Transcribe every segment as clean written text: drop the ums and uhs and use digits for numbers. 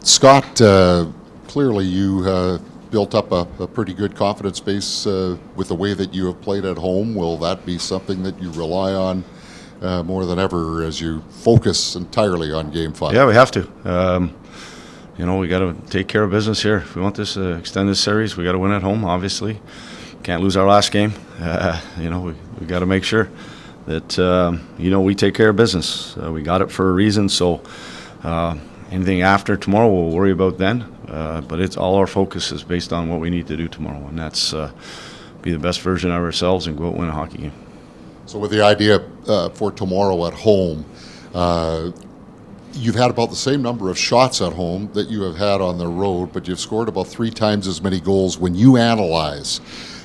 Scott, clearly you built up a pretty good confidence base with the way that you have played at home. Will that be something that you rely on more than ever as you focus entirely on Game 5? Yeah, we have to. We got to take care of business here. If we want this extend this series, we got to win at home. Obviously, can't lose our last game. We got to make sure that we take care of business. We got it for a reason. So anything after tomorrow, we'll worry about then. But it's all our focus is based on what we need to do tomorrow, and that's be the best version of ourselves and go out and win a hockey game. So with the idea for tomorrow at home, you've had about the same number of shots at home that you have had on the road, but you've scored about 3 times as many goals. When you analyze,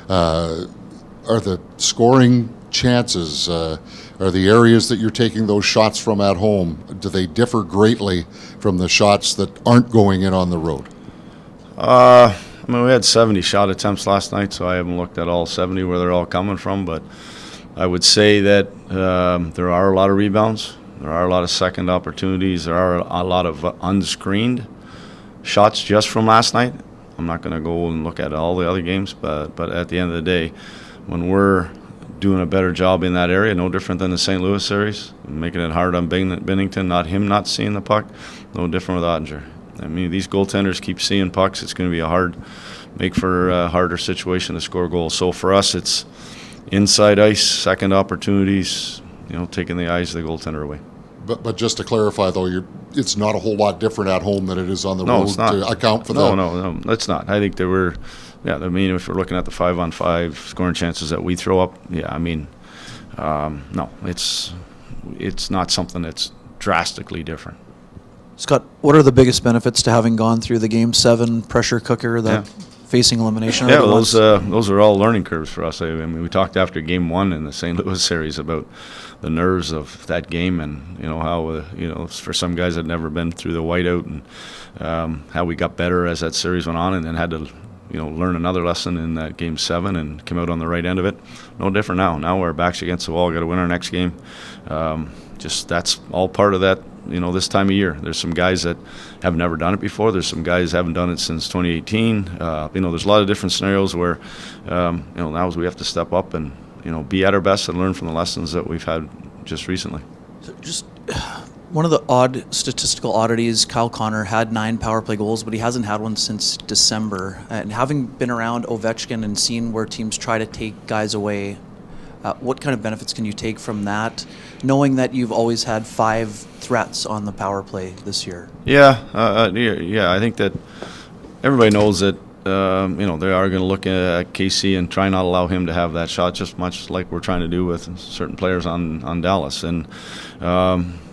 are the scoring chances, are the areas that you're taking those shots from at home, do they differ greatly from the shots that aren't going in on the road? We had 70 shot attempts last night, so I haven't looked at all 70 where they're all coming from, but I would say that there are a lot of rebounds. There are a lot of second opportunities. There are a lot of unscreened shots just from last night. I'm not going to go and look at all the other games, but at the end of the day, when we're doing a better job in that area, no different than the St. Louis series, making it hard on Binnington, not seeing the puck, no different with Ottinger. I mean, these goaltenders keep seeing pucks. It's going to be make for a harder situation to score goals. So for us, it's inside ice, second opportunities, taking the eyes of the goaltender away. But just to clarify, though, it's not a whole lot different at home than it is on the road to account for that. No, it's not. I think if we're looking at the 5-on-5 scoring chances that we throw up, no, it's not something that's drastically different. Scott, what are the biggest benefits to having gone through the Game 7 pressure cooker facing elimination? Yeah, those are all learning curves for us. I mean, we talked after Game 1 in the St. Louis series about the nerves of that game and how for some guys that had never been through the whiteout and how we got better as that series went on and then had to learn another lesson in that Game 7 and come out on the right end of it. No different now. Now we're backs against the wall. Got to win our next game. That's all part of that. This time of year, there's some guys that have never done it before. There's some guys that haven't done it since 2018. There's a lot of different scenarios where, now we have to step up and, be at our best and learn from the lessons that we've had just recently. So just one of the odd statistical oddities, Kyle Connor had 9 power play goals, but he hasn't had one since December. And having been around Ovechkin and seen where teams try to take guys away, what kind of benefits can you take from that, knowing that you've always had 5 threats on the power play this year? Yeah, I think that everybody knows that they are going to look at Casey and try not allow him to have that shot, just much like we're trying to do with certain players on Dallas. And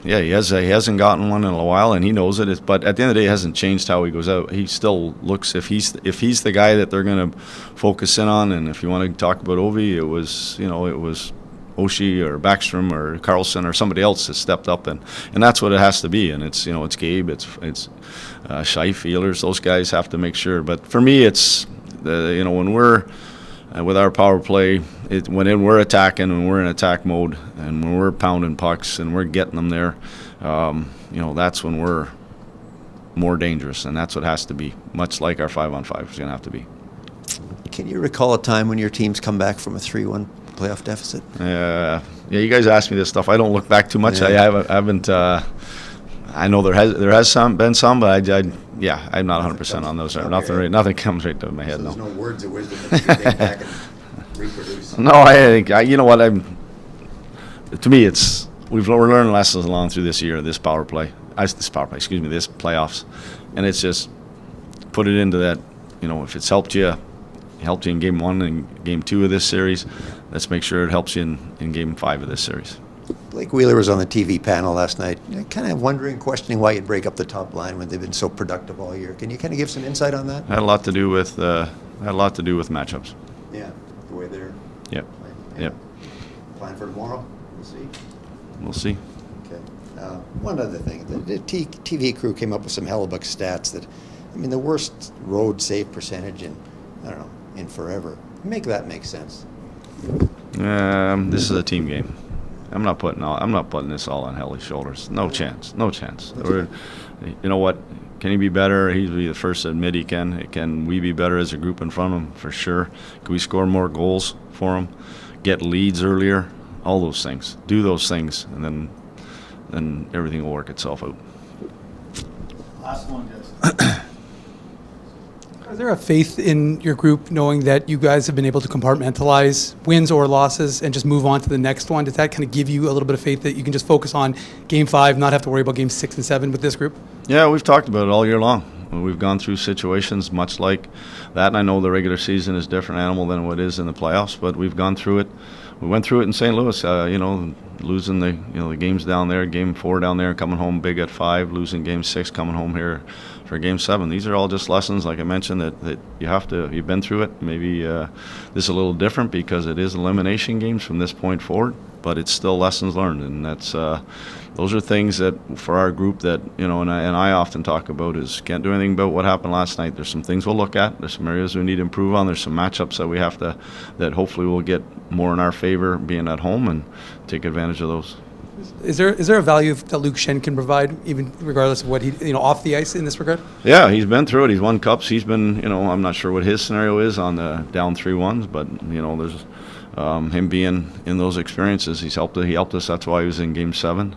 he hasn't gotten one in a while, and he knows it. But at the end of the day, it hasn't changed how he goes out. He still looks if he's the guy that they're going to focus in on. And if you want to talk about Ovi, it was Oshie or Backstrom or Carlson or somebody else has stepped up, and that's what it has to be. And it's Gabe, it's Scheif, Ehlers, those guys have to make sure. But for me, it's when we're with our power play, when we're attacking, when we're in attack mode, and when we're pounding pucks and we're getting them there, that's when we're more dangerous, and that's what it has to be. Much like our 5-on-5 is going to have to be. Can you recall a time when your team's come back from a 3-1 playoff deficit? Yeah, you guys ask me this stuff. I don't look back too much. Yeah. I haven't. I know there has been some, but I'm not 100% on those. Okay. Nothing comes right to my head. So there's no words of wisdom that you take back and reproduce. No, I think you know what to me, we're learning lessons along through this year, this playoffs, and it's just put it into that. If it's helped you in Game 1 and Game 2 of this series, let's make sure it helps you in Game 5 of this series. Blake Wheeler was on the TV panel last night, kind of questioning why you'd break up the top line when they've been so productive all year. Can you kind of give some insight on that? Had a lot to do with matchups. Yeah, the way they're Yep. playing. Yep. Plan for tomorrow? We'll see. Okay. One other thing, the TV crew came up with some Hellebuyck stats that, the worst road save percentage in forever. Make that make sense. This is a team game. I'm not putting this all on Helly's shoulders. No chance. You know what? Can he be better? He'd be the first to admit he can. Can we be better as a group in front of him? For sure. Can we score more goals for him? Get leads earlier? All those things. Do those things, and then everything will work itself out. Last one, guys. Is there a faith in your group knowing that you guys have been able to compartmentalize wins or losses and just move on to the next one? Does that kind of give you a little bit of faith that you can just focus on Game 5, not have to worry about Game 6 and 7 with this group? Yeah, we've talked about it all year long. We've gone through situations much like that, and I know the regular season is a different animal than what it is in the playoffs, but we've gone through it. We went through it in St. Louis, losing the games down there, Game 4 down there, coming home big at 5, losing Game 6, coming home here for Game 7. These are all just lessons, like I mentioned, that you've been through it. Maybe this is a little different because it is elimination games from this point forward, but it's still lessons learned, and those are things that for our group that and I often talk about is can't do anything about what happened last night. There's some things we'll look at. There's some areas we need to improve on. There's some matchups that we have to that hopefully will get more in our favor being at home and take advantage of those. Is there a value that Luke Schenn can provide, even regardless of what he off the ice in this regard? Yeah, he's been through it. He's won cups. He's been I'm not sure what his scenario is on the down 3-1s, but there's him being in those experiences. He helped us. That's why he was in Game 7,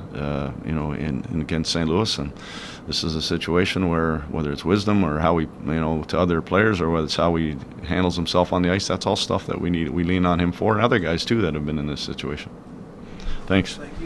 in against St. Louis. And this is a situation where whether it's wisdom or how we, to other players, or whether it's how he handles himself on the ice, that's all stuff that we lean on him for, and other guys too that have been in this situation. Thanks. Thank you.